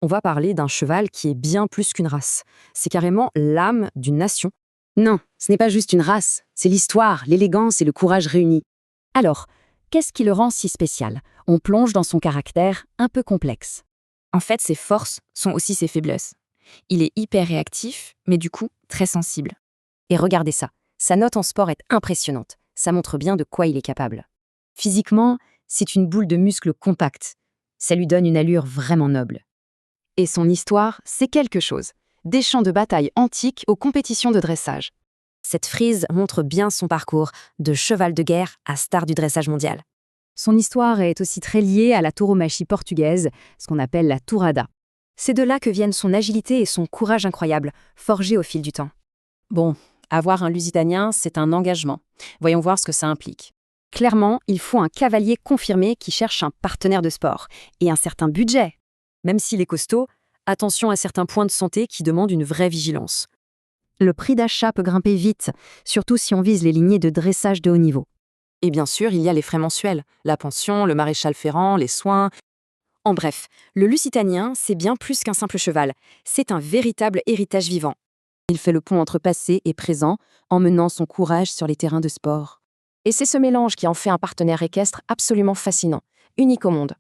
On va parler d'un cheval qui est bien plus qu'une race. C'est carrément l'âme d'une nation. Non, ce n'est pas juste une race, c'est l'histoire, l'élégance et le courage réunis. Alors, qu'est-ce qui le rend si spécial? On plonge dans son caractère un peu complexe. En fait, ses forces sont aussi ses faiblesses. Il est hyper réactif, mais du coup, très sensible. Et regardez ça, sa note en sport est impressionnante. Ça montre bien de quoi il est capable. Physiquement, c'est une boule de muscles compacte. Ça lui donne une allure vraiment noble. Et son histoire, c'est quelque chose. Des champs de bataille antiques aux compétitions de dressage. Cette frise montre bien son parcours, de cheval de guerre à star du dressage mondial. Son histoire est aussi très liée à la tauromachie portugaise, ce qu'on appelle la tourada. C'est de là que viennent son agilité et son courage incroyable, forgés au fil du temps. Bon, avoir un Lusitanien, c'est un engagement. Voyons voir ce que ça implique. Clairement, il faut un cavalier confirmé qui cherche un partenaire de sport et un certain budget. Même s'il est costaud, attention à certains points de santé qui demandent une vraie vigilance. Le prix d'achat peut grimper vite, surtout si on vise les lignées de dressage de haut niveau. Et bien sûr, il y a les frais mensuels, la pension, le maréchal ferrant, les soins. En bref, le Lusitanien, c'est bien plus qu'un simple cheval. C'est un véritable héritage vivant. Il fait le pont entre passé et présent, en menant son courage sur les terrains de sport. Et c'est ce mélange qui en fait un partenaire équestre absolument fascinant, unique au monde.